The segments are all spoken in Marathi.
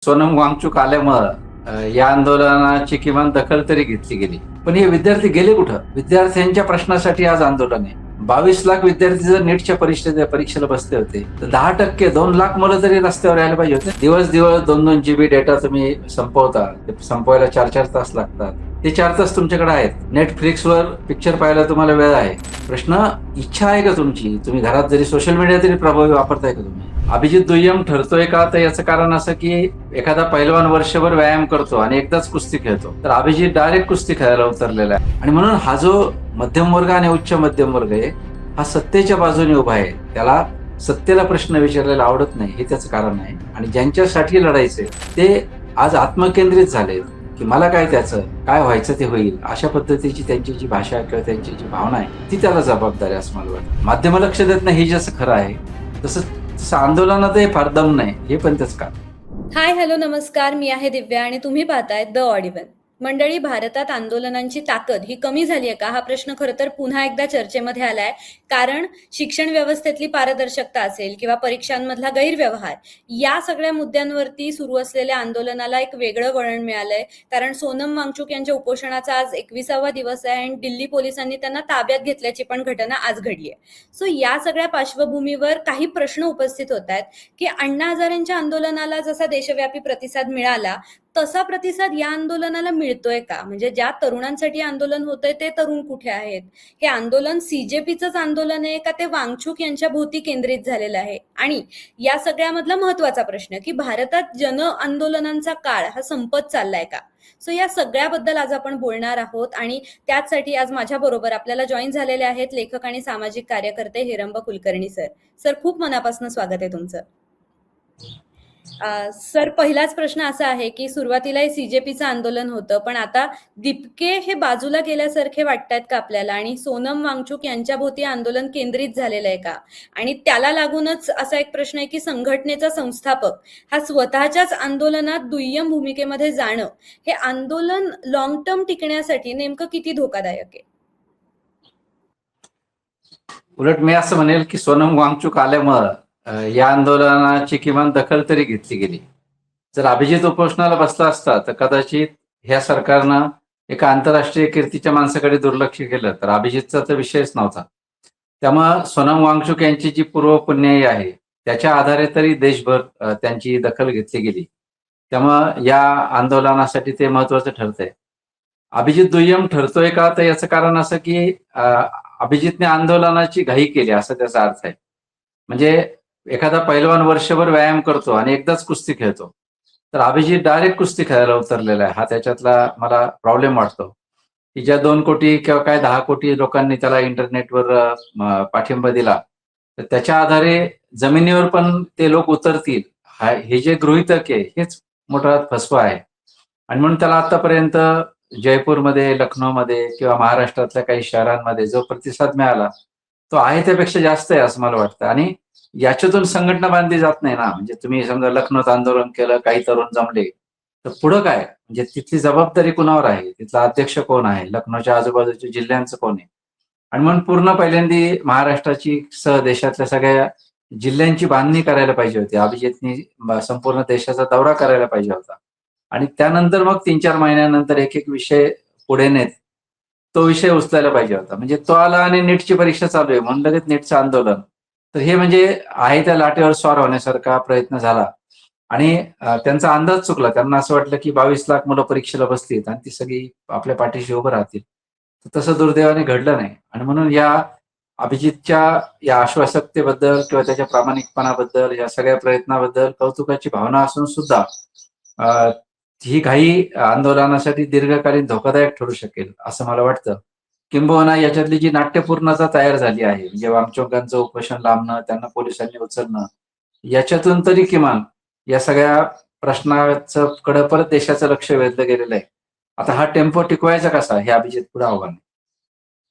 सोनम वांगचूक आल्यामुळं या आंदोलनाची किमान दखल तरी घेतली गेली. पण हे विद्यार्थी गेले कुठं? विद्यार्थ्यांच्या प्रश्नासाठी आज आंदोलन आहे. 22 लाख विद्यार्थी जर नीटच्या परीक्षेला बसले होते तर 10% 2 लाख मुलं तरी रस्त्यावर यायला पाहिजे होते. दिवस 2-2 GB डेटा तुम्ही संपवता, ते संपवायला 4-4 तास लागतात. ते 4 तास तुमच्याकडे आहेत. नेटफ्लिक्सवर पिक्चर पाहायला तुम्हाला वेळ आहे. प्रश्न इच्छा आहे का तुमची? तुम्ही घरात जरी सोशल मीडिया तरी प्रभावी वापरताय का तुम्ही? अभिजित दुय्यम ठरतोय का? तर याचं कारण असं की एखादा पैलवान वर्षभर व्यायाम करतो आणि एकदाच कुस्ती खेळतो, तर अभिजित डायरेक्ट कुस्ती खेळायला उतरलेला आहे. आणि म्हणून हा जो मध्यम वर्ग आणि उच्च मध्यम वर्ग आहे, हा सत्तेच्या बाजूने उभा आहे. त्याला सत्तेला प्रश्न विचारलेला आवडत नाही, हे त्याचं कारण आहे. आणि ज्यांच्यासाठी लढायचे ते आज आत्मकेंद्रित झाले की मला काय, त्याचं काय व्हायचं ते होईल, अशा पद्धतीची त्यांची जी भाषा किंवा त्यांची जी भावना आहे ती त्याला जबाबदारी असं मला वाटतं. माध्यम लक्ष देत नाही, हे जसं खरं आहे तसं आंदोलनातही फार दम नाही, हे पण त्याच का. हाय हॅलो नमस्कार, मी आहे दिव्या आणि तुम्ही पाहताय द ऑडिबल. मंडळी, भारतात आंदोलनांची ताकद ही कमी झाली आहे का, हा प्रश्न खरं तर पुन्हा एकदा चर्चेमध्ये आलाय. कारण शिक्षण व्यवस्थेतली पारदर्शकता असेल किंवा परीक्षांमधला गैरव्यवहार, या सगळ्या मुद्द्यांवरती सुरू असलेल्या आंदोलनाला एक वेगळं वळण मिळालंय. कारण सोनम वांगचूक यांच्या उपोषणाचा आज 21वा दिवस आहे आणि दिल्ली पोलिसांनी त्यांना ताब्यात घेतल्याची पण घटना आज घडली आहे. सो या सगळ्या पार्श्वभूमीवर काही प्रश्न उपस्थित होत आहेत की अण्णा हजारेंच्या आंदोलनाला जसा देशव्यापी प्रतिसाद मिळाला तसा प्रतिसाद या आंदोलनाला मिळतोय का? म्हणजे ज्या तरुणांसाठी आंदोलन होतंय ते तरुण कुठे आहेत? हे आंदोलन सीजेपीचंच आंदोलन आहे का ते वांगचूक यांच्या भोवती केंद्रित झालेलं आहे? आणि या सगळ्यामधला महत्वाचा प्रश्न की भारतात जन आंदोलनांचा काळ हा संपत चाललाय का? सो या सगळ्याबद्दल आज आपण बोलणार आहोत आणि त्याचसाठी आज माझ्या बरोबर आपल्याला जॉईन झालेले आहेत लेखक आणि सामाजिक कार्यकर्ते हिरंब कुलकर्णी सर. सर, खूप मनापासून स्वागत आहे तुमचं. सर, पहिलाच प्रश्न असा आहे की सुरुवातीला हे सीजेपीचं आंदोलन होतं, पण आता दिपके हे बाजूला गेल्यासारखे वाटतात का आपल्याला? आणि सोनम वांगचूक यांच्या भोवती आंदोलन केंद्रित झालेलं आहे का? आणि त्याला लागूनच असा एक प्रश्न आहे की संघटनेचा संस्थापक हा स्वतःच्याच आंदोलनात दुय्यम भूमिकेमध्ये जाणं, हे आंदोलन लॉंग टर्म टिकण्यासाठी नेमकं किती धोकादायक आहे? उलट मी असं म्हणेल की सोनम वांगचूक आल्यामुळं या आंदोलनाची किमान दखल तरी घेतली गेली. जर अभिजित उपोषणाला बसला असता तर कदाचित ह्या सरकारनं एका आंतरराष्ट्रीय कीर्तीच्या माणसाकडे दुर्लक्ष केलं तर अभिजितचा तर विषयच नव्हता. त्यामुळं सोनम वांगचूक यांची जी पूर्व पुण्याई आहे त्याच्या आधारे तरी देशभर त्यांची दखल घेतली गेली. त्यामुळं या आंदोलनासाठी ते महत्वाचं ठरतंय. अभिजित दुय्यम ठरतोय का? तर याचं कारण असं की अभिजितने आंदोलनाची घाई केली असं त्याचा अर्थ आहे. म्हणजे एखादा पैलवान वर्षभर व्यायाम करतो आणि एकदाच कुस्ती खेळतो, तर अभिजित डायरेक्ट कुस्ती खेळायला उतरलेला आहे. हा त्याच्यातला मला प्रॉब्लेम वाटतो की ज्या 2 कोटी किंवा काय 10 कोटी लोकांनी त्याला इंटरनेटवर पाठिंबा दिला, तर त्याच्या आधारे जमिनीवर पण ते लोक उतरतील, हे जे गृहीतक आहे हेच मोठा फसवा आहे. आणि म्हणून त्याला आतापर्यंत जयपूरमध्ये, लखनौमध्ये किंवा महाराष्ट्रातल्या काही शहरांमध्ये जो प्रतिसाद मिळाला तो आहे त्यापेक्षा जास्त आहे असं मला वाटतं. आणि याच्यातून संघटना बांधली जात नाही ना. म्हणजे तुम्ही समजा लखनौत आंदोलन केलं, काही तरुण जमले, तर पुढं काय? म्हणजे तिथली जबाबदारी कुणावर आहे? तिथला अध्यक्ष कोण आहे? लखनौच्या आजूबाजूच्या जिल्ह्यांचं कोण आहे? आणि म्हणून पूर्ण पहिल्यांदी महाराष्ट्राची सह देशातल्या सगळ्या जिल्ह्यांची बांधणी करायला पाहिजे होती. अभिजितनी संपूर्ण देशाचा दौरा करायला पाहिजे होता. आणि त्यानंतर मग 3-4 महिन्यानंतर एक एक विषय पुढे नेत तो विषय उचलायला पाहिजे होता. म्हणजे तो आला आणि नीटची परीक्षा चालू आहे म्हणून लगेच नीटचं आंदोलन. तर हे म्हणजे आहे त्या लाटेवर स्वार होण्यासारखा प्रयत्न झाला. आणि त्यांचा अंदाज चुकला. त्यांना असं वाटलं की 22 लाख मुलं परीक्षेला बसतील आणि ती सगळी आपल्या पाठीशी उभं राहतील. तर तसं दुर्दैवाने घडलं नाही. आणि म्हणून या अभिजितच्या या आश्वासकतेबद्दल किंवा त्याच्या प्रामाणिकपणाबद्दल या सगळ्या प्रयत्नाबद्दल कौतुकाची भावना असून सुद्धा ही घाई आंदोलनासाठी दीर्घकालीन धोकादायक ठरू शकेल असं मला वाटतं. किंबहुना याच्यातली जी नाट्यपूर्णता तयार झाली आहे, म्हणजे वांगचुकांचं उपोषण लांबणं, त्यांना पोलिसांनी उचलणं, याच्यातून तरी किमान या सगळ्या प्रश्नाचं कडे परत देशाचं लक्ष वेधलं गेलेलं आहे. आता हा टेम्पो टिकवायचा कसा, हे अभिजित पुढे आव्हान आहे.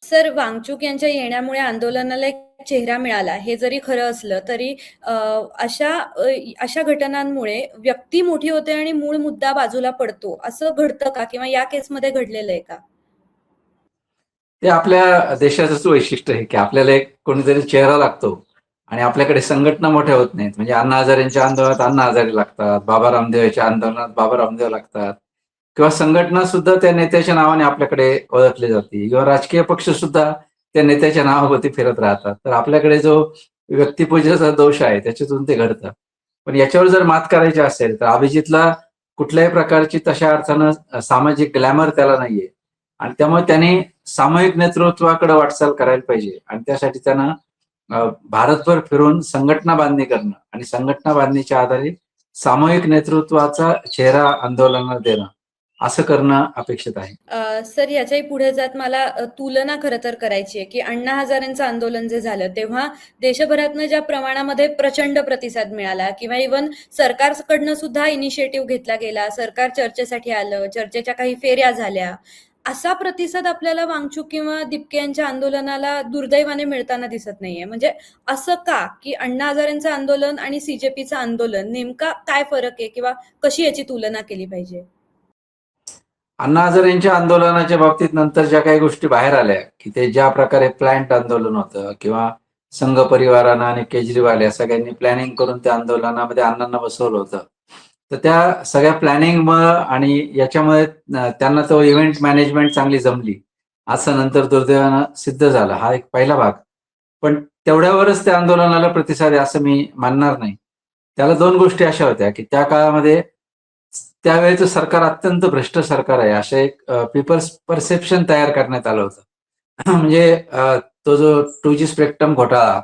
सर, वांगचूक यांच्या येण्यामुळे आंदोलनाला एक चेहरा मिळाला हे जरी खरं असलं तरी अशा घटनांमुळे व्यक्ती मोठी होते आणि मूळ मुद्दा बाजूला पडतो, असं घडतं का? किंवा या केसमध्ये घडलेलं आहे का? ते आपल्या देशाचंच वैशिष्ट्य आहे की आपल्याला एक कोणीतरी चेहरा लागतो आणि आपल्याकडे संघटना मोठ्या होत नाहीत. म्हणजे अण्णा हजारेंच्या आंदोलनात अण्णा हजारे लागतात, बाबा रामदेवाच्या आंदोलनात बाबा रामदेव लागतात, किंवा संघटना सुद्धा त्या नेत्याच्या नावाने आपल्याकडे ओळखली जाते, किंवा राजकीय पक्ष सुद्धा त्या नेत्याच्या नावावरती फिरत राहतात. तर आपल्याकडे जो व्यक्तिपूजेचा दोष आहे त्याच्यातून ते घडतं. पण याच्यावर जर मात करायची असेल तर अभिजितला कुठल्याही प्रकारची तशा अर्थानं सामाजिक ग्लॅमर त्याला नाहीये, आणि त्यामुळे त्याने सामूहिक नेतृत्वाकडे वाटचाल करायला पाहिजे. आणि त्यासाठी त्यानं भारतभर फिरून संघटना बांधणी करणं आणि संघटना बांधणीच्या आधारे सामूहिक नेतृत्वाचा चेहरा आंदोलनाला देणं, असं करणं अपेक्षित आहे. सर याच्याही पुढे जात मला तुलना खरं तर करायची आहे, की अण्णा हजारेंचं आंदोलन जे झालं तेव्हा देशभरातनं ज्या प्रमाणामध्ये प्रचंड प्रतिसाद मिळाला किंवा इव्हन सरकारकडनं सुद्धा इनिशिएटिव्ह घेतला गेला, सरकार चर्चेसाठी आलं, चर्चेच्या काही फेऱ्या झाल्या, असा प्रतिसाद आपल्याला वांगचूक किंवा दिपके यांच्या आंदोलनाला दुर्दैवाने मिळताना दिसत नाहीये. म्हणजे असं का, की अण्णा हजारेंचं आंदोलन आणि सीजेपीचं आंदोलन नेमका काय फरक आहे किंवा कशी याची तुलना केली पाहिजे? अण्णा हजारेंच्या आंदोलनाच्या बाबतीत नंतर ज्या काही गोष्टी बाहेर आल्या, की ते ज्या प्रकारे प्लॅन्ट आंदोलन होतं, किंवा संघ परिवारानं आणि केजरीवाल या सगळ्यांनी प्लॅनिंग करून त्या आंदोलनामध्ये अण्णांना बसवलं होतं. तर त्या सगळ्या प्लॅनिंगमुळं आणि याच्यामुळे त्यांना तो इव्हेंट मॅनेजमेंट चांगली जमली, असं नंतर दुर्दैवानं सिद्ध झालं. हा एक पहिला भाग. पण तेवढ्यावरच त्या आंदोलनाला प्रतिसाद आहे असं मी मानणार नाही. त्याला 2 गोष्टी अशा होत्या, की त्या काळामध्ये त्यावेळेचं सरकार अत्यंत भ्रष्ट सरकार आहे, असं एक पीपल्स परसेप्शन तयार करण्यात आलं होतं. म्हणजे तो जो 2G स्पेक्ट्रम घोटाळा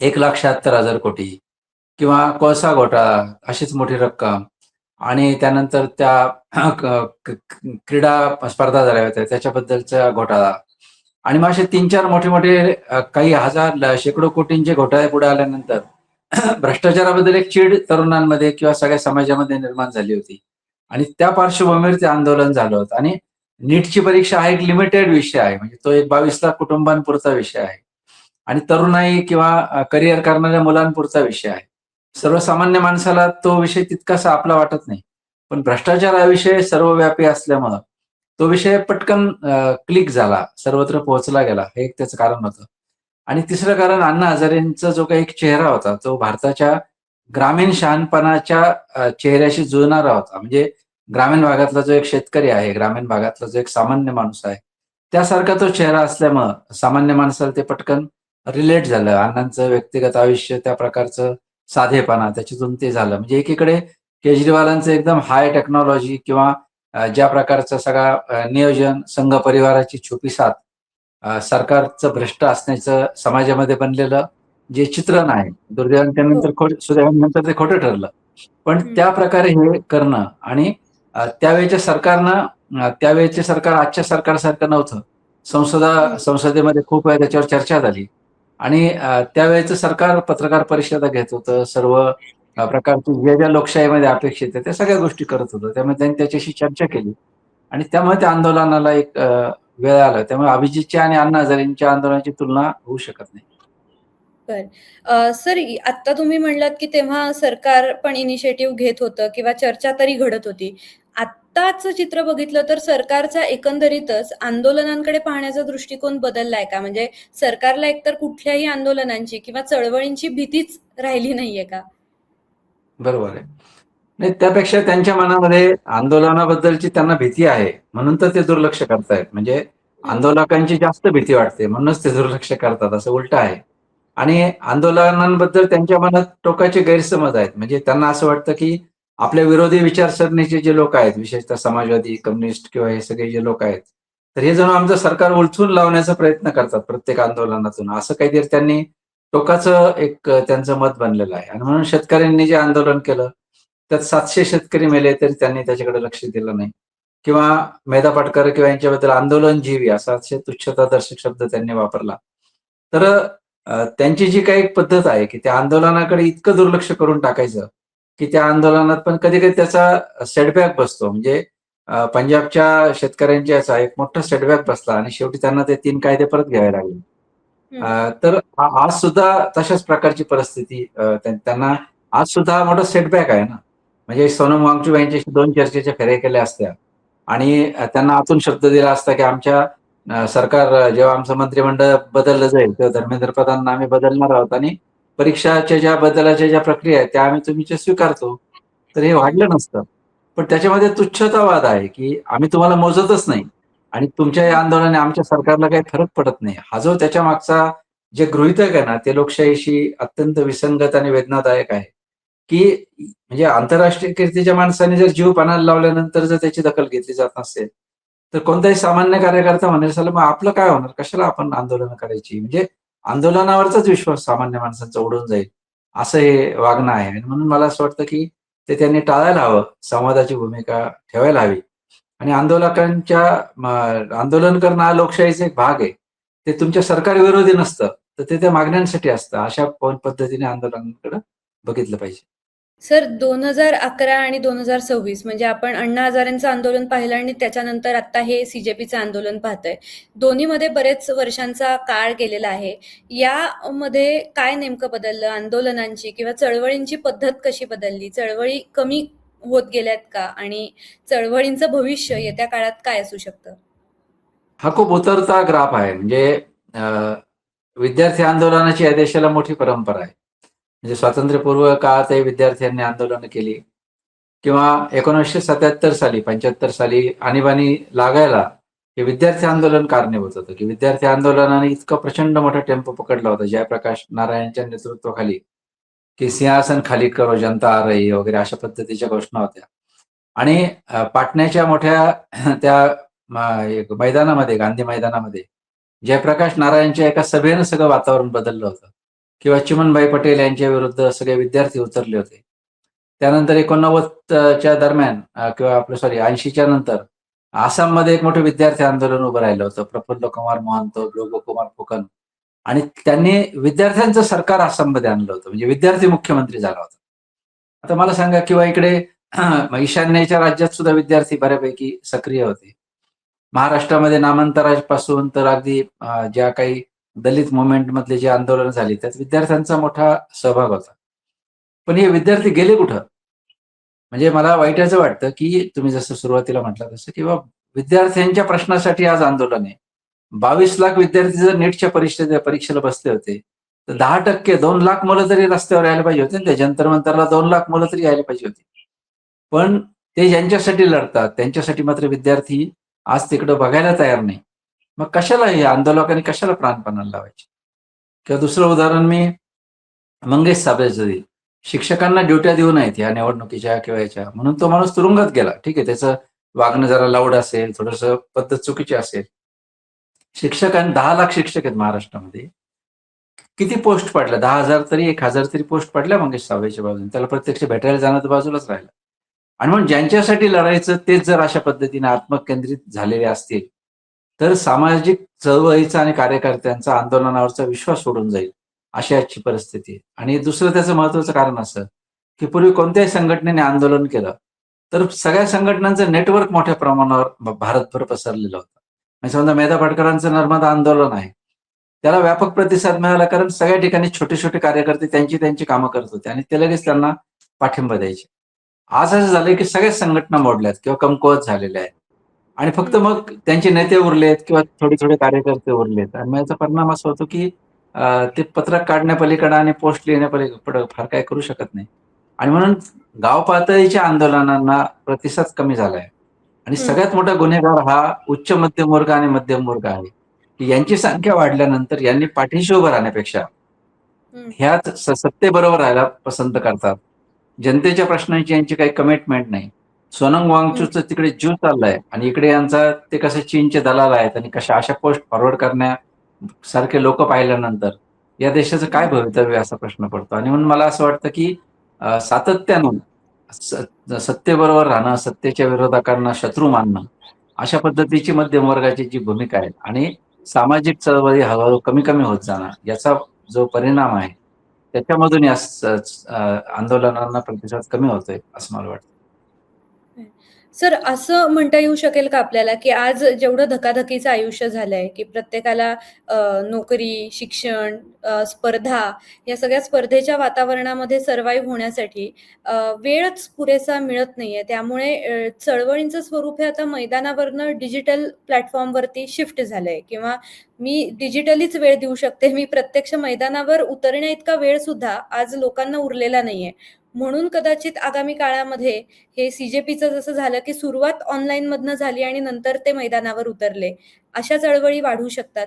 1,76,000 कोटी, किंवा कोळसा घोटाळा अशीच मोठी रक्कम, आणि त्यानंतर त्या क्रीडा स्पर्धा झाल्या होत्या त्याच्याबद्दलचा घोटाळा, आणि मग असे 3-4 मोठे-मोठे काही हजार शेकडो कोटींचे घोटाळे पुढे आल्यानंतर भ्रष्टाचाराबद्दल एक चीड तरुणांमध्ये किंवा सगळ्या समाजामध्ये निर्माण झाली होती. आणि त्या पार्श्वभूमीवर ते आंदोलन झालं होतं. आणि नीटची परीक्षा हा एक लिमिटेड विषय आहे, म्हणजे तो एक 22 लाख कुटुंबांपुरता विषय आहे, आणि तरुणाई किंवा करिअर करणाऱ्या मुलांपुरता विषय आहे. सर्वसामान्य माणसाला तो विषय तितकासा आपला वाटत नाही. पण भ्रष्टाचार हा विषय सर्वव्यापी असल्यामुळं तो विषय पटकन क्लिक झाला, सर्वत्र पोहोचला गेला. हे एक त्याचं कारण होतं. आणि तिसरं कारण, अण्णा हजारेंचा जो काही एक चेहरा होता तो भारताच्या ग्रामीण शहाणपणाच्या चेहऱ्याशी जुळणारा होता. म्हणजे ग्रामीण भागातला जो एक शेतकरी आहे, ग्रामीण भागातला जो एक सामान्य माणूस आहे, त्यासारखा तो चेहरा असल्यामुळं सामान्य माणसाला ते पटकन रिलेट झालं. अण्णांचं व्यक्तिगत आयुष्य, त्या प्रकारचं साधेपणा, त्याच्यातून ते झालं. म्हणजे एकीकडे केजरीवालांचं एकदम हाय टेक्नॉलॉजी किंवा ज्या प्रकारचं सगळा नियोजन, संघ परिवाराची छुपी साथ, सरकारचं भ्रष्ट असण्याचं समाजामध्ये बनलेलं जे चित्रण आहे, दुर्दैवाने हो. त्यानंतर सुदैवानंतर ते खोटं ठरलं. पण त्या प्रकारे हे करणं, आणि त्यावेळेच्या सरकारनं त्यावेळेचे सरकार आजच्या सरकारसारखं नव्हतं. संसदेमध्ये खूप वेळा त्याच्यावर चर्चा झाली, आणि त्यावेळेचं सरकार पत्रकार परिषदा घेत होतं. सर्व प्रकारची ज्या लोकशाहीमध्ये अपेक्षित आहे त्या सगळ्या गोष्टी करत होतं. त्यामुळे त्यांनी त्याच्याशी चर्चा केली, आणि त्यामुळे त्या आंदोलनाला एक वेळ आला. त्यामुळे अभिजितच्या आणि अण्णा हजारेंच्या आंदोलनाची तुलना होऊ शकत नाही. बरं. सर आत्ता तुम्ही म्हणलात, की तेव्हा सरकार पण इनिशिएटिव्ह घेत होतं किंवा चर्चा तरी घडत होती. आत्ताचं चित्र बघितलं तर सरकारचा एकंदरीतच आंदोलनांकडे पाहण्याचा दृष्टिकोन बदललाय का? म्हणजे सरकारला एकतर कुठल्याही आंदोलनांची किंवा चळवळींची भीतीच राहिली नाहीये का? बरोबर आहे. नाही, त्यापेक्षा त्यांच्या मनामध्ये आंदोलनाबद्दलची त्यांना भीती आहे, म्हणून तर ते दुर्लक्ष करतायत. म्हणजे हं, आंदोलकांची जास्त भीती वाटते, म्हणूनच ते दुर्लक्ष करतात, असं उलटं आहे. आणि आंदोलनांबद्दल त्यांच्या मनात टोकाचे गैरसमज आहेत. म्हणजे त्यांना असं वाटतं, की आपल्या विरोधी विचारसरणीचे जे लोक आहेत, विशेषतः समाजवादी, कम्युनिस्ट किंवा हे सगळे जे लोक आहेत, तर हे जणू आमचं सरकार उलथून लावण्याचा प्रयत्न करतात प्रत्येक आंदोलनातून. असं काहीतरी त्यांनी टोकाचं एक त्यांचं मत बनलेलं आहे. आणि म्हणून शेतकऱ्यांनी जे आंदोलन केलं, त्यात 700 शेतकरी मेले तरी त्यांनी त्याच्याकडे लक्ष दिलं नाही. किंवा मेधा पाटकर किंवा यांच्याबद्दल आंदोलनजीवी असा अतिशय तुच्छतादर्शक शब्द त्यांनी वापरला. तर त्यांची जी काही एक पद्धत आहे, की त्या आंदोलनाकडे इतकं दुर्लक्ष करून टाकायचं, की त्या आंदोलनात पण कधी-कधी त्याचा सेटबॅक बसतो. म्हणजे पंजाबच्या शेतकऱ्यांच्या याचा एक मोठा सेटबॅक बसला, आणि शेवटी त्यांना ते 3 कायदे परत घ्यावे लागले. हं. तर आज सुद्धा तशाच प्रकारची परिस्थिती, त्यांना आज सुद्धा हा मोठा सेटबॅक आहे ना. म्हणजे सोनम वांगचुक यांच्याशी 2 चर्चेच्या फेऱ्या केल्या असत्या, आणि त्यांना आतून शब्द दिला असता, की आमच्या सरकार जेव्हा आमचं मंत्रिमंडळ बदललं जाईल तेव्हा धर्मेंद्र प्रधानना आम्ही बदलणार आहोत, आणि परीक्षाच्या ज्या बदलाच्या ज्या प्रक्रिया आहेत त्या आम्ही तुमच्या स्वीकारतो. तर हे वाढलं नसतं. पण त्याच्यामध्ये तुच्छतावाद आहे, की आम्ही तुम्हाला मोजतच नाही आणि तुमच्या या आंदोलनाने आमच्या सरकारला काही फरक पडत नाही. हा जो त्याच्या मागचा जे गृहीतक आहे ना, ते लोकशाहीशी अत्यंत विसंगत आणि वेदनादायक आहे, की म्हणजे आंतरराष्ट्रीय कीर्तीच्या माणसाने जर जीव पणाला लावल्यानंतर जर त्याची दखल घेतली जात नसेल, तर कोणताही सामान्य कार्यकर्ता म्हणेल, "साला मग आपलं काय होणार? कशाला आपण आंदोलनं करायची?" म्हणजे आंदोलनावरचाच विश्वास सामान्य माणसांचा उडून जाईल, असं हे वागणं आहे. आणि म्हणून मला असं वाटतं, की ते त्यांनी टाळायला हवं. संवादाची भूमिका ठेवायला हवी आणि आंदोलकांच्या आंदोलन करणं हा लोकशाहीचा एक भाग आहे. ते तुमच्या सरकारविरोधी नसतं, तर ते त्या मागण्यांसाठी असतं. अशा पद्धतीने आंदोलनाकडे बघितलं पाहिजे. सर 2011 आणि 2026 म्हणजे आपण अण्णा हजारेंचं आंदोलन पाहिलं आणि त्याच्यानंतर आता हे CJPचं आंदोलन पाहतोय. दोन्हीमध्ये बरेच वर्षांचा काळ गेलेला आहे. यामध्ये काय नेमकं बदललं? आंदोलनांची किंवा चळवळींची पद्धत कशी बदलली? चळवळी कमी होत गेल्यात का? आणि चळवळींचं भविष्य येत्या काळात काय असू शकतं? हा खूप उतरता ग्राफ आहे. म्हणजे अ, विद्यार्थी आंदोलनाची या देशाला मोठी परंपरा आहे. म्हणजे स्वातंत्र्यपूर्व काळातही विद्यार्थ्यांनी आंदोलनं केली किंवा 1977 साली, 75 साली आणीबाणी लागायला हे विद्यार्थी आंदोलन कारणीभूत होतं, की विद्यार्थी आंदोलनाने इतका प्रचंड मोठा टेम्पो पकडला होता जयप्रकाश नारायणच्या नेतृत्वाखाली, की सिंहासन खाली करो जनता आ रही है वगैरे अशा पद्धतीच्या घोषणा होत्या. आणि पाटण्याच्या मोठ्या त्या एक मैदानामध्ये, गांधी मैदानामध्ये जयप्रकाश नारायणच्या एका सभेनं सगळं वातावरण बदललं होतं किंवा चिमणभाई पटेल यांच्या विरुद्ध सगळे विद्यार्थी उतरले होते. त्यानंतर 89 च्या दरम्यान किंवा आपलं सॉरी 80च्या नंतर आसाममध्ये एक मोठं विद्यार्थी आंदोलन उभं राहिलं होतं. प्रफुल्ल कुमार मोहंतो, लोबो फुकन आणि त्यांनी विद्यार्थ्यांचं सरकार आसाममध्ये आणलं होतं. म्हणजे विद्यार्थी मुख्यमंत्री झाला होता. आता मला सांगा किंवा इकडे ईशान्येच्या राज्यात सुद्धा विद्यार्थी बऱ्यापैकी सक्रिय होते. महाराष्ट्रामध्ये नामांतरापासून तर अगदी ज्या काही दलित मूव्हमेंटमधले जे आंदोलनं झाली, त्यात विद्यार्थ्यांचा मोठा सहभाग होता. पण हे विद्यार्थी गेले कुठं? म्हणजे मला वाईटाचं वाटतं, की तुम्ही जसं सुरुवातीला म्हटलं तसं किंवा विद्यार्थ्यांच्या प्रश्नासाठी आज आंदोलन आहे. 22 लाख विद्यार्थी जर नीटच्या परीक्षेला बसले होते, तर 10% 2 लाख मुलं तरी रस्त्यावर यायला पाहिजे होते ना, त्या जंतर मंतरला 2 लाख मुलं तरी यायला पाहिजे होती. पण ते ज्यांच्यासाठी लढतात, त्यांच्यासाठी मात्र विद्यार्थी आज तिकडं बघायला तयार नाही. मग कशाला हे आंदोलकांनी कशाला प्राणपणाला लावायचे? किंवा दुसरं उदाहरण मी मंगेश साबळेचं देईल. शिक्षकांना ड्युट्या देऊ नयेत या निवडणुकीच्या किंवा याच्या म्हणून तो माणूस तुरुंगात गेला. ठीक आहे, त्याचं वागणं जरा लाऊड असेल, थोडंसं पद्धत चुकीची असेल. शिक्षक 10 लाख शिक्षक आहेत महाराष्ट्रामध्ये. किती पोस्ट पडल्या? 10,000 तरी 1,000 तरी पोस्ट पडल्या मंगेश साबळेच्या बाजूने. त्याला प्रत्यक्ष भेटायला जाणं तर बाजूलाच राहिलं. आणि म्हणून ज्यांच्यासाठी लढायचं तेच जर अशा पद्धतीने आत्मकेंद्रित झालेले असतील, तर सामाजिक चळवळीचा आणि कार्यकर्त्यांचा आंदोलनावरचा विश्वास सोडून जाईल. अशी आजची परिस्थिती आहे. आणि दुसरं त्याचं महत्वाचं कारण असं, की पूर्वी कोणत्याही संघटनेने आंदोलन केलं, तर सगळ्या संघटनांचं नेटवर्क मोठ्या प्रमाणावर भारतभर पसरलेलं होतं. म्हणजे समजा मेधा पाटकरांचं नर्मदा आंदोलन आहे. त्याला व्यापक प्रतिसाद मिळाला कारण सगळ्या ठिकाणी छोटे-छोटे कार्यकर्ते त्यांची कामं करत होते आणि ते लगेच त्यांना पाठिंबा द्यायचे. आज असं झालंय की सगळ्याच संघटना मोडल्यात किंवा कमकुवत झालेल्या आहेत. आणि फक्त हं. मग त्यांचे नेते उरलेत किंवा थोडे-थोडे कार्यकर्ते उरलेत आणि मग याचा परिणाम असा होतो की ते पत्रक काढण्यापलीकडे आणि पोस्ट लिहिण्यापलीकडे फार काही करू शकत नाही. आणि म्हणून गाव पातळीच्या आंदोलनांना प्रतिसाद कमी झालाय. आणि हं, सगळ्यात मोठा गुन्हेगार हा उच्च मध्यम वर्ग आणि मध्यम वर्ग आहे. की यांची संख्या वाढल्यानंतर यांनी पाठीशी उभं राहण्यापेक्षा हं, ह्याच सत्तेबरोबर राहायला पसंत करतात. जनतेच्या प्रश्नांची यांची काही कमिटमेंट नाही. सोनम हं, वांगचूकचा तिकडे जीव चाललाय आणि इकडे यांचा ते कसे चीनचे दलाल आहेत आणि कशा अशा पोस्ट फॉरवर्ड करण्यासारखे लोकं पाहिल्यानंतर या देशाचं काय हं. भवितव्य असा प्रश्न पडतो आणि म्हणून मला असं वाटतं, की सातत्यानं स सत्तेबरोबर राहणं, सत्तेच्या विरोधकांना शत्रू मानणं, अशा पद्धतीची मध्यम वर्गाची जी भूमिका आहे आणि सामाजिक चळवळी हळू कमी-कमी होत जाणं, याचा जो परिणाम आहे, त्याच्यामधून या आंदोलनांना प्रतिसाद कमी होतोय, असं मला वाटतं. सर असं म्हणता येऊ शकेल का आपल्याला, की आज जेवढं धकाधकीचं आयुष्य झालंय, की प्रत्येकाला अ, नोकरी, शिक्षण, स्पर्धा या सगळ्या स्पर्धेच्या वातावरणामध्ये सर्व्हाईव्ह होण्यासाठी वेळच पुरेसा मिळत नाहीये. त्यामुळे चळवळींचं स्वरूप हे आता मैदानावरनं डिजिटल प्लॅटफॉर्मवरती शिफ्ट झालंय किंवा मी डिजिटलीच वेळ देऊ शकते. मी प्रत्यक्ष मैदानावर उतरण्या इतका वेळ सुद्धा आज लोकांना उरलेला नाहीये. म्हणून कदाचित आगामी काळामध्ये हे सी-जे-पीचं जसं झालं, की सुरुवात ऑनलाईनमधनं झाली आणि नंतर ते मैदानावर उतरले. अशा चळवळी वाढू शकतात.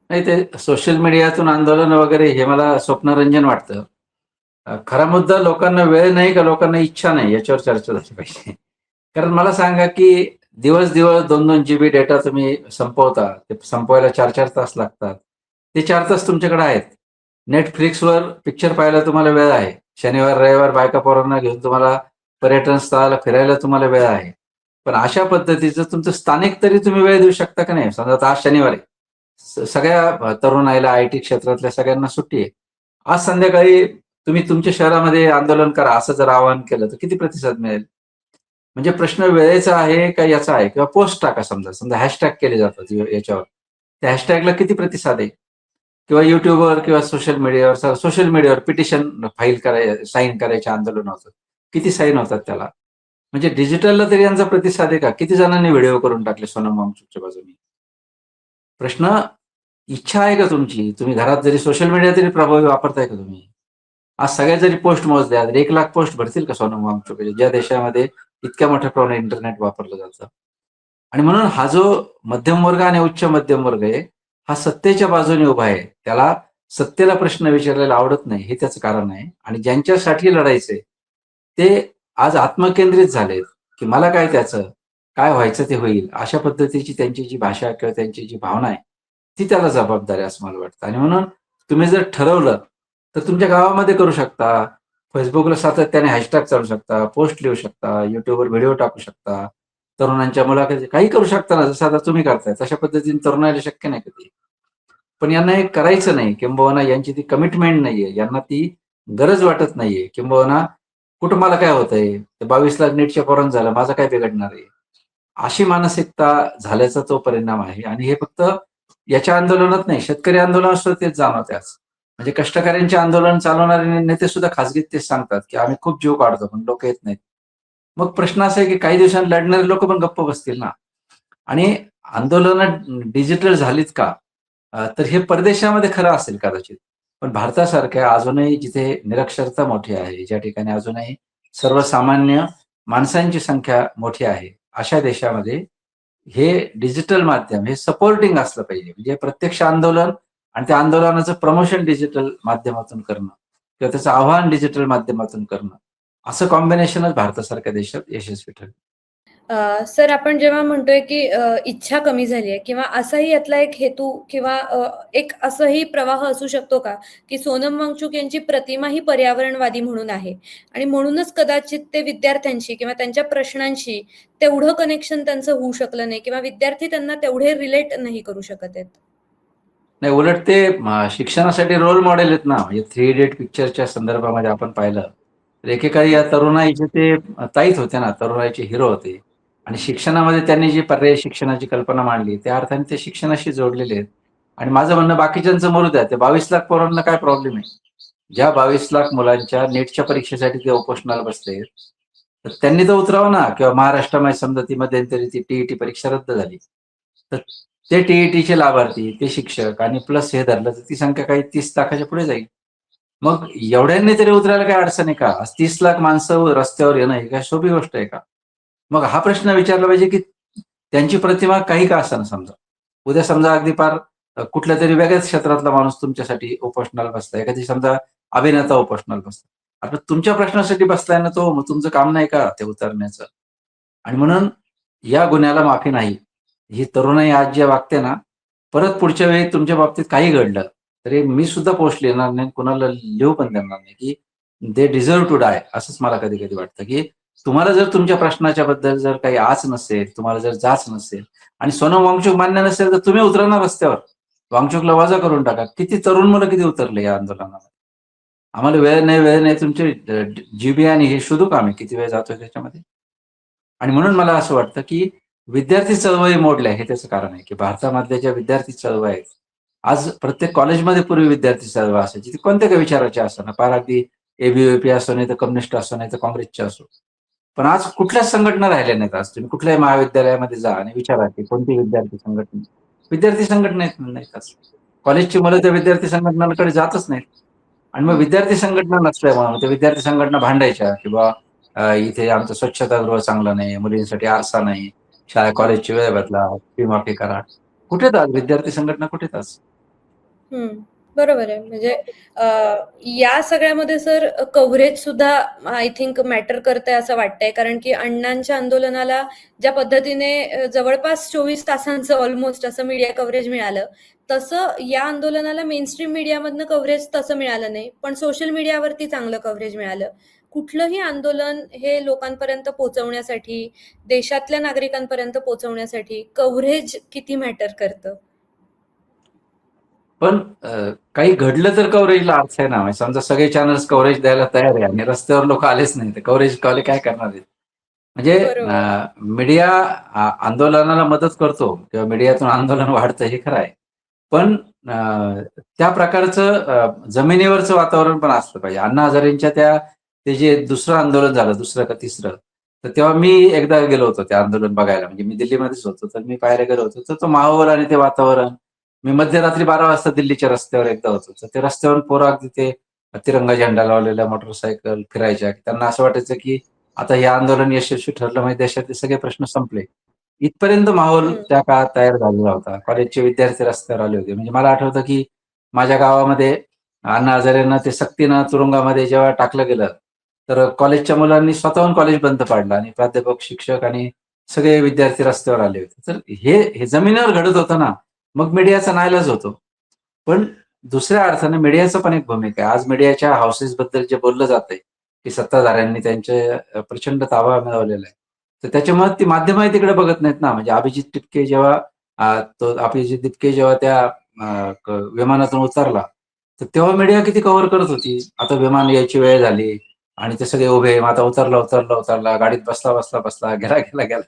नाही, ते सोशल मीडियातून आंदोलन वगैरे हे मला स्वप्नरंजन वाटतं. खरा मुद्दा लोकांना वेळ नाही का लोकांना इच्छा नाही याच्यावर चर्चा झाली पाहिजे. कारण मला सांगा की दिवस-दिवस 2-2 जीबी डेटा तुम्ही संपवता. ते संपवायला 4-4 तास लागतात. ते 4 तास तुमच्याकडे आहेत. Netflixवर पिक्चर पाहायला तुम्हाला वेळ आहे. शनिवार, रविवार बायका पोरांना घेऊन तुम्हाला पर्यटन स्थळाला फिरायला तुम्हाला वेळ आहे. पण अशा पद्धतीचं तुमचं स्थानिक तरी तुम्ही वेळ देऊ शकता का नाही? समजा आता आज शनिवार आहे. सगळ्या तरुणाईला आय-टी क्षेत्रातल्या सगळ्यांना सुट्टी आहे. आज संध्याकाळी तुम्ही तुमच्या शहरामध्ये आंदोलन करा असं जर आवाहन केलं तर किती प्रतिसाद मिळेल? म्हणजे प्रश्न वेळेचा आहे का याचा आहे? किंवा पोस्ट टाका समजा हॅशटॅग केले जातात याच्यावर. त्या हॅशटॅगला किती प्रतिसाद आहे? किंवा YouTubeवर किंवा सोशल मीडियावर पिटिशन साइन करायचे आंदोलन होतं. किती साइन होतात त्याला? म्हणजे डिजिटलला तरी यांचा प्रतिसाद आहे का? किती जणांनी व्हिडिओ करून टाकले सोनम वांगचुकच्या बाजूने? प्रश्न इच्छा आहे का तुमची? तुम्ही घरात जरी सोशल मीडिया तरी प्रभावी वापरताय का तुम्ही? आज सगळ्या जरी पोस्ट मोजल्या तर 1,00,000 पोस्ट भरतील का सोनम वांगचुकचे? ज्या देशामध्ये इतक्या मोठ्या प्रमाणात इंटरनेट वापरलं जातं. आणि म्हणून हा जो मध्यम वर्ग आणि उच्च मध्यम वर्ग आहे, हा सत्तेच्या बाजूने उभा आहे. त्याला सत्तेला प्रश्न विचारायला आवडत नाही, हे त्याचं कारण आहे. आणि ज्यांच्यासाठी लढायचंय, ते आज आत्मकेंद्रित झालेत, की मला काय त्याचं, काय व्हायचं ते होईल. अशा पद्धतीची त्यांची जी भाषा किंवा त्यांची जी भावना आहे, ती त्याला जबाबदार आहे असं मला वाटतं. आणि म्हणून तुम्ही जर ठरवलं, तर तुमच्या गावामध्ये करू शकता. Facebookला सातत्याने हॅशटॅग चालू शकता, पोस्ट लिहू शकता, YouTubeवर व्हिडिओ टाकू शकता. तरुणांच्या मुलाखती काही करू शकता ना, जसं आता तुम्ही करताय. तशा पद्धतीने तरुणाईला शक्य नाही का ते. पण यांना हे करायचं नाही. किंबहुना यांची ती कमिटमेंट नाहीये. यांना ती गरज वाटत नाहीये. किंबहुना कुठं मला काय होतंय? 22 लाख नीटच्या पोरांचं झालं, माझं काय बिघडणार आहे? अशी मानसिकता झाल्याचा तो परिणाम आहे. आणि हे फक्त याच्या आंदोलनात नाही, शेतकरी आंदोलनात सुद्धा तेच जाणवतंय आज. म्हणजे कष्टकऱ्यांचे आंदोलन चालवणारे नेते सुद्धा खासगीत तेच सांगतात, की आम्ही खूप जीव काढतो, पण लोकं येत नाहीत. मग प्रश्न असा आहे, की काही दिवसांनी लढणारे लोकं पण गप्प बसतील ना. आणि आंदोलनं डिजिटल झालीत का? तर हे परदेशामध्ये खरं असेल कदाचित. पण भारतासारख्या अजूनही जिथे निरक्षरता मोठी आहे, ज्या ठिकाणी अजूनही सर्वसामान्य माणसांची संख्या मोठी आहे, अशा देशामध्ये हे डिजिटल माध्यम हे सपोर्टिंग असलं पाहिजे. म्हणजे प्रत्यक्ष आंदोलन आणि त्या आंदोलनाचं प्रमोशन डिजिटल माध्यमातून करणं किंवा त्याचं आव्हान डिजिटल माध्यमातून करणं, असं कॉम्बिनेशनच भारतासारख्या देशात यशस्वी ठरेल. सर आपण जेव्हा म्हणतोय की इच्छा कमी झाली आहे किंवा असाही यातला एक हेतू किंवा एक असंही प्रवाह असू शकतो का, की सोनम वांगचुक यांची प्रतिमा ही पर्यावरणवादी म्हणून आहे आणि म्हणूनच कदाचित ते विद्यार्थ्यांशी किंवा त्यांच्या प्रश्नांशी तेवढं कनेक्शन त्यांचं होऊ शकलं नाही किंवा विद्यार्थी त्यांना तेवढे रिलेट नाही करू शकत आहेत? नाही, उलट ते शिक्षणासाठी रोल मॉडेल आहेत ना. म्हणजे थ्री इडियट पिक्चरच्या संदर्भामध्ये आपण पाहिलं, तर एकेकाळी या तरुणाईचे ते ताईच होते ना, तरुणाईचे हिरो होते. आणि शिक्षणामध्ये त्यांनी जी पर्यायी शिक्षणाची कल्पना मांडली, त्या अर्थाने ते शिक्षणाशी जोडलेले आहेत. आणि माझं म्हणणं बाकीच्यांचं मरू द्या. ते 22 लाख पोरांना काय प्रॉब्लेम आहे? ज्या 22 लाख मुलांच्या नीटच्या परीक्षेसाठी ते उपोषणाला बसलेत, तर त्यांनी तर उतरावं ना. किंवा महाराष्ट्रामध्ये समजा ती मध्यंतरी ती टी परीक्षा रद्द झाली. तर ते टी लाभार्थी, ते शिक्षक आणि प्लस हे धरलं तर ती संख्या काही 30 लाखाच्या पुढे जाईल. मग एवढ्यांनी तरी उतरायला काही अडचण आहे का? आज 30 लाख माणसं रस्त्यावर येणं ही काय सोपी गोष्ट आहे का? मग हा प्रश्न विचारला पाहिजे, की त्यांची प्रतिमा काही का असेना समजा. उद्या समजा अगदी पार कुठल्यातरी वेगळ्याच क्षेत्रातला माणूस तुमच्यासाठी उपोषणाला बसलाय. एखादी समजा अभिनेता उपोषणाला बसला. आता तुमच्या प्रश्नासाठी बसलाय ना तो, मग तुमचं काम नाही का ते उतरण्याचं? आणि म्हणून या गुन्ह्याला माफी नाही. ही तरुणाई आज जे वागते ना, परत पुढच्या वेळी तुमच्या बाबतीत काही घडलं, तरी मी सुद्धा पोस्ट लिहिणार नाही, कुणाला लिहू पण देणार नाही, की दे डिझर्व्ह टू डाय असंच मला कधी-कधी वाटतं, की तुम्हाला जर तुमच्या प्रश्नाच्या बद्दल जर काही आच नसेल, तुम्हाला जर जाच नसेल आणि सोनम वांगचुक मान्य नसेल, तर तुम्ही उतरा ना रस्त्यावर. वांगचुकला वजा करून टाका. किती तरुण मुलं किती उतरले या आंदोलनामध्ये. आम्हाला वेळ नाही तुमचे जीबी आणि हे शोधू का आम्ही किती वेळ जातोय त्याच्यामध्ये? आणि म्हणून मला असं वाटतं, की विद्यार्थी चळवळी मोडल्या हे त्याचं कारण आहे, की भारतामधल्या ज्या विद्यार्थी चळवळी आहेत, आज प्रत्येक कॉलेजमध्ये पूर्वी विद्यार्थी चळवळ असायची. ती कोणत्या काही विचाराची असो ना, फार अगदी ए असो, नाही तर कम्युनिस्ट असो, नाही तर काँग्रेसच्या असो. पण आज कुठल्याच संघटना राहिल्या नाहीत. आज तुम्ही कुठल्याही महाविद्यालयामध्ये जा आणि विचारा की कोणती विद्यार्थी संघटना. विद्यार्थी संघटना नाहीत आज. कॉलेजची मुलं त्या विद्यार्थी संघटनांकडे जातच नाहीत. आणि मग हं. विद्यार्थी संघटना नसल्यामुळे त्या विद्यार्थी संघटना भांडायच्या की बा इथे आमचं स्वच्छतागृह चांगलं नाही, मुलींसाठी आरसा नाही, शाळा कॉलेजची वेळ बदला, फी माफी करा. कुठेत आज विद्यार्थी संघटना कुठेत आज? हं. बरोबर आहे. म्हणजे अ, या सगळ्यामध्ये सर कव्हरेज सुद्धा आय थिंक मॅटर करतंय असं वाटतंय. कारण की अण्णांच्या आंदोलनाला ज्या पद्धतीने जवळपास 24 तासांचं ऑलमोस्ट असं मीडिया कव्हरेज मिळालं, तसं या आंदोलनाला मेनस्ट्रीम मीडियामधनं कव्हरेज तसं मिळालं नाही. पण सोशल मीडियावरती चांगलं कव्हरेज मिळालं. कुठलंही आंदोलन हे लोकांपर्यंत पोहोचवण्यासाठी, देशातल्या नागरिकांपर्यंत पोहोचवण्यासाठी कव्हरेज किती मॅटर करतं? पण काही घडलं तर कव्हरेजला अर्थ आहे ना. म्हणजे समजा सगळे चॅनल्स कव्हरेज द्यायला तयार आहे आणि रस्त्यावर लोक आलेच नाही, तर कव्हरेज वाले काय करणार आहेत? बरोबर. म्हणजे मीडिया आंदोलनाला मदत करतो किंवा मीडियातून आंदोलन वाढतं हे खरं आहे. पण त्या प्रकारचं जमिनीवरचं वातावरण पण असलं पाहिजे. अण्णा हजारेंच्या ते जे दुसरं आंदोलन झालं, दुसरं का तिसरं, तर तेव्हा मी एकदा गेलो होतो ते आंदोलन बघायला. म्हणजे मी दिल्लीमध्येच होतो, तर मी पाहायला गेलो होतो. तर तो माहोल आणि ते वातावरण मी मध्यरात्री 12 वाजता दिल्लीच्या रस्त्यावर एकदा होतो. तर ते रस्त्यावर पोरं अगदी ते तिरंगा झेंडा लावलेल्या मोटरसायकल फिरायच्या. त्यांना असं वाटायचं की आता हे आंदोलन यशस्वी ठरलं म्हणजे देशातले सगळे प्रश्न संपले. इथपर्यंत माहोल हं. त्या काळात तयार झालेला होता. कॉलेजचे विद्यार्थी रस्त्यावर आले होते. म्हणजे मला आठवतं की माझ्या गावामध्ये अण्णा हजारेंना ते सक्तीनं तुरुंगामध्ये जेव्हा टाकलं गेलं, तर कॉलेजच्या मुलांनी स्वतःहून कॉलेज बंद पाडलं आणि प्राध्यापक, शिक्षक आणि सगळे विद्यार्थी रस्त्यावर आले होते. तर हे जमिनीवर घडत होतं ना, मग मीडियाचा नाईलाज होतो. पण दुसऱ्या अर्थाने मीडियाचं पण एक भूमिका आहे. आज मीडियाच्या हाऊसेसबद्दल जे बोललं जातंय, की सत्ताधाऱ्यांनी त्यांचे प्रचंड ताबा मिळवलेला आहे. तर त्याच्यामुळे ती माध्यमही तिकडे बघत नाहीत ना. म्हणजे अभिजित टिपके जेव्हा तो अभिजित टिपके जेव्हा त्या विमानातून उतरला, तर तेव्हा मीडिया किती कव्हर करत होती. आता विमान यायची वेळ झाली आणि ते सगळे उभे. मग आता उतरला. गाडीत बसला. गेला.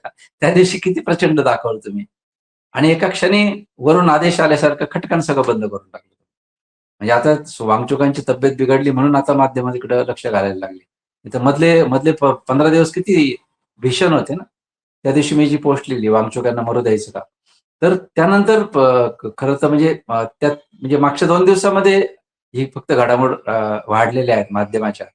त्या दिवशी किती प्रचंड दाखवलं तुम्ही. आणि एका क्षणी वरून आदेश आल्यासारखं खटकन सगळं बंद करून टाकलं. म्हणजे आता वांगचुकांची तब्येत बिघडली म्हणून आता माध्यमं तिकडे लक्ष घालायला लागली. नाहीतर मधले मधले 15 दिवस किती भीषण होते ना. त्या दिवशी मी जी पोस्ट लिहिली, वांगचुकांना मरू द्यायचं का? तर त्यानंतर खरं तर म्हणजे त्यात म्हणजे मागच्या 2 दिवसामध्ये ही फक्त घडामोड वाढलेल्या आहेत माध्यमाच्या.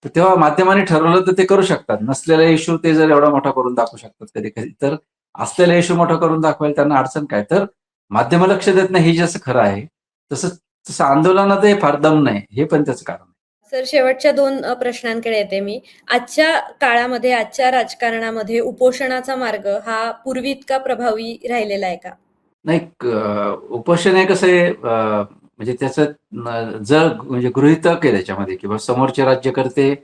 तर तेव्हा माध्यमांनी ठरवलं तर ते करू शकतात. नसलेला इश्यू ते जर एवढा मोठा करून दाखवू शकतात कधी-कधी. तर असलेला इश्यू मोठा करून दाखवायला त्यांना अडचण काय? तर माध्यमं लक्ष देत नाही हे जसं खरं आहे, तसं तसं आंदोलनातही फार दम नाही, हे पण त्याचं कारण आहे. सर शेवटच्या 2 प्रश्नांकडे येते मी. आजच्या काळामध्ये, आजच्या राजकारणामध्ये उपोषणाचा मार्ग हा पूर्वी इतका प्रभावी राहिलेला आहे का? नाही उपोषण हे कसं आहे म्हणजे त्याचं जर म्हणजे गृहीतक आहे त्याच्यामध्ये किंवा समोरचे राज्यकर्ते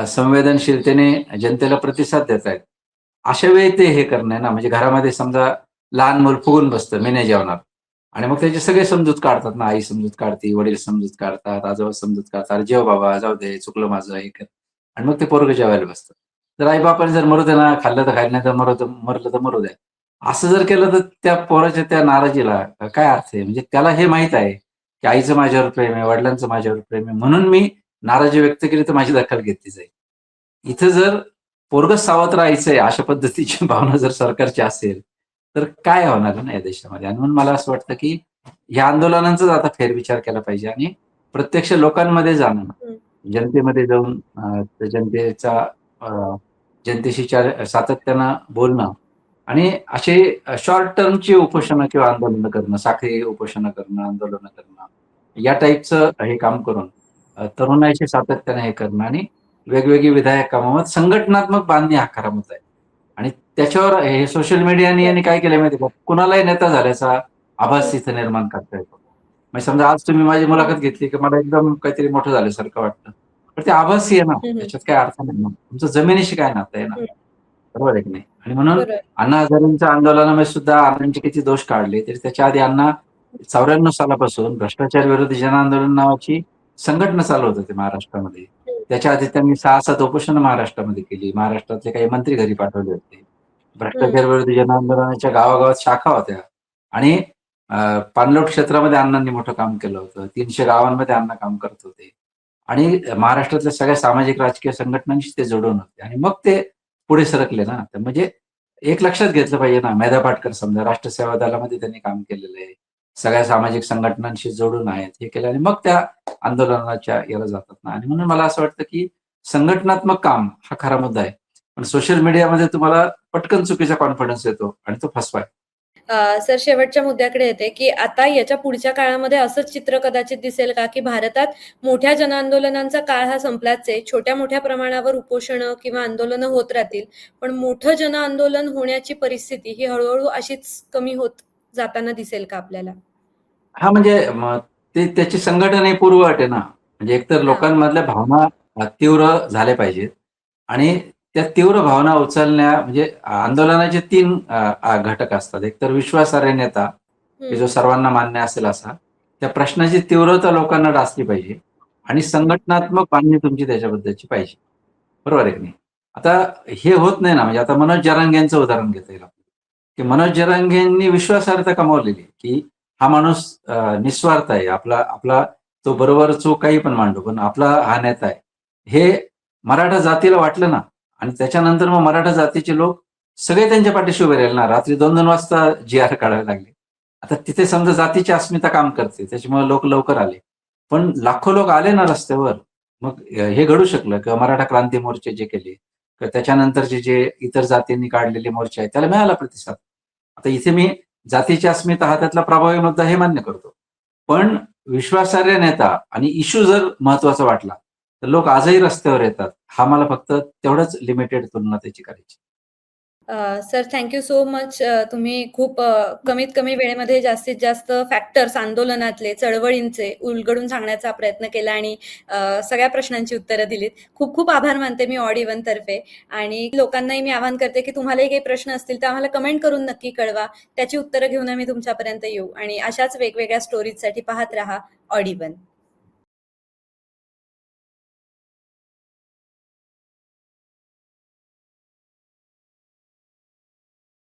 संवेदनशीलतेने जनतेला प्रतिसाद देत आहेत. अशा वेळी ते हे करणं आहे ना, म्हणजे घरामध्ये समजा लहान मूल फुगून बसतं, मी नाही जेवणार आणि मग त्याचे सगळे समजूत काढतात ना, आई समजूत काढते, वडील समजूत काढतात, आजोबा समजूत काढतात, "अरे जेव बाबा, जाऊ दे, चुकलं माझं," हे कर आणि मग ते पोरगं जेवायला बसतं. तर आई-बापाने जर मरू दे ना, खाल्लं तर खायला, नाही तर मरलं तर मरू द्या. असं जर केलं तर त्या पोराच्या त्या नाराजीला काय अर्थ आहे? म्हणजे त्याला हे माहीत आहे, की आईचं माझ्यावर प्रेम आहे, वडिलांचं माझ्यावर प्रेम आहे, म्हणून मी नाराजी व्यक्त केली तर माझी दखल घेतली जाईल. इथं जर पोरगंच सावत्र राहायचंय अशा पद्धतीची भावना जर सरकारची असेल, तर काय होणार आहे ना या देशामध्ये? आणि म्हणून मला असं वाटतं, की ह्या आंदोलनांचाच आता फेरविचार केला पाहिजे आणि प्रत्यक्ष लोकांमध्ये जाणं, हं. जनतेमध्ये जाऊन त्या जनतेशी सातत्यानं बोलणं आणि असे शॉर्ट टर्मची उपोषणं किंवा आंदोलनं करणं, साखळी उपोषणं करणं, आंदोलनं करणं, या टाईपचं हे काम करून तरुणाईशी सातत्याने हे करणं आणि वेगवेगळी विधायक कामामध्ये संघटनात्मक बांधणी हा खरा मुद्दा आहे. आणि त्याच्यावर हे सोशल मीडियाने बरं. यांनी काय केलं माहिती आहे का? कुणालाही नेता झाल्याचा आभास हं, इथं निर्माण करता येतो. म्हणजे समजा आज तुम्ही माझी हं, मुलाखत घेतली, की मला एकदम काहीतरी मोठं झाल्यासारखं वाटतं. पण ते आभासी आहे ना, हं, हं, त्याच्यात काही अर्थ नाही ना. तुमचं जमिनीशी काय नातं आहे ना? हं. बरोबर आहे की नाही? आणि म्हणून बरोबर. अण्णा हजारेंच्या आंदोलनामध्ये सुद्धा अण्णांचे किती दोष काढले, तरी त्याच्या आधी अण्णा 94 सालापासून भ्रष्टाचार विरोधी जनआंदोलन नावाची संघटना चालवत होते महाराष्ट्रामध्ये. हं, त्याच्या आधी त्यांनी 6-7 उपोषणं महाराष्ट्रामध्ये केली. महाराष्ट्रातले काही मंत्री घरी पाठवले होते. हं, भ्रष्टाचार विरोधी जनआंदोलनाच्या गावागावात शाखा होत्या आणि पाणलोट क्षेत्रामध्ये अण्णांनी मोठं काम केलं होतं. 300 गावांमध्ये अण्णा काम करत होते आणि महाराष्ट्रातल्या सगळ्या सामाजिक राजकीय संघटनांशी ते जोडून होते आणि मग ते पुढे सरकले ना. तर म्हणजे एक लक्षात घेतलं पाहिजे ना, मेधा पाटकर समजा राष्ट्र सेवा दलामध्ये त्यांनी काम केलेलं आहे. सगळ्या सामाजिक संघटनांशी जोडून आहेत. हे केलं आणि मग त्या आंदोलनाच्या याला जातात ना. आणि म्हणून मला असं वाटतं, की संघटनात्मक काम हा खरा मुद्दा आहे. पण सोशल मीडियामध्ये तुम्हाला पटकन चुकीचा कॉन्फिडन्स येतो आणि तो फसवा. सर शेवटच्या मुद्द्याकडे येते, की आता याच्या पुढच्या काळामध्ये असंच चित्र कदाचित दिसेल का, की भारतात मोठ्या जनआंदोलनांचा काळ हा संपलाच आहे. छोट्या-मोठ्या प्रमाणावर उपोषणं किंवा आंदोलनं होत राहतील. पण मोठं जनआंदोलन होण्याची परिस्थिती ही हळू अशीच कमी होत जाताना दिसेल का आपल्याला? हां, म्हणजे मग ते त्याची संघटना ही पूर्वअट आहे ना. म्हणजे एकतर हां. लोकांमधल्या भावना तीव्र झाल्या पाहिजेत आणि त्या तीव्र भावना उचलण्या म्हणजे आंदोलनाचे 3 घटक असतात. एकतर विश्वासार्ह नेता, की जो हं. सर्वांना मान्य असेल असा. त्या प्रश्नाची तीव्रता लोकांना डासली पाहिजे आणि हं. संघटनात्मक बांधणी तुमची त्याच्याबद्दलची पाहिजे. बरोबर आहे की नाही? आता हे होत नाही ना, म्हणजे आता मनोज जरांगेंचं उदाहरण घेता येईल आपल्याला, की मनोज जरांगेंनी विश्वासार्हता कमावलेली आहे, की हा माणूस निस्वार्थ आहे. आपला आपला तो बरोबर चूक काही पण मांडो, पण आपला हा नेता आहे. हे मराठा जातीला वाटलं ना आणि त्याच्यानंतर मग मराठा जातीचे लोक सगळे त्यांच्या पाठीशी उभे राहिले ना. रात्री 2-2 वाजता जी-आर काढावे लागले. आता तिथे समजा जातीची अस्मिता काम करते. त्याच्यामुळे लोक लवकर आले. पण लाखो लोक आले ना रस्त्यावर. मग हे घडू शकलं किंवा मराठा क्रांती मोर्चे जे केले किंवा त्याच्यानंतरचे जे इतर जातींनी काढलेले मोर्चे आहेत, त्याला मिळाला प्रतिसाद. आता इथे मी जातीची अस्मिता हा त्यातला प्रभावी मुद्दा हे मान्य करतो. पण विश्वासार्ह नेता आणि इश्यू जर महत्वाचा वाटला, तर लोक आजही रस्त्यावर येतात. हा मला फक्त तेवढंच लिमिटेड तुलना त्याची करायची. Sir thank you so much. तुम्ही खूप कमीत कमी वेळेमध्ये जास्तीत जास्त फॅक्टर्स आंदोलनातले, चळवळींचे उलगडून सांगण्याचा प्रयत्न केला आणि सगळ्या प्रश्नांची उत्तरं दिलीत. खूप खूप आभार मानते मी ऑड इव्हन तर्फे आणि लोकांनाही मी आवाहन करते, की तुम्हालाही काही प्रश्न असतील तर आम्हाला कमेंट करून नक्की कळवा. त्याची उत्तरं घेऊन आम्ही तुमच्यापर्यंत येऊ आणि अशाच वेगवेगळ्या स्टोरीजसाठी पाहत राहा ऑड इव्हन.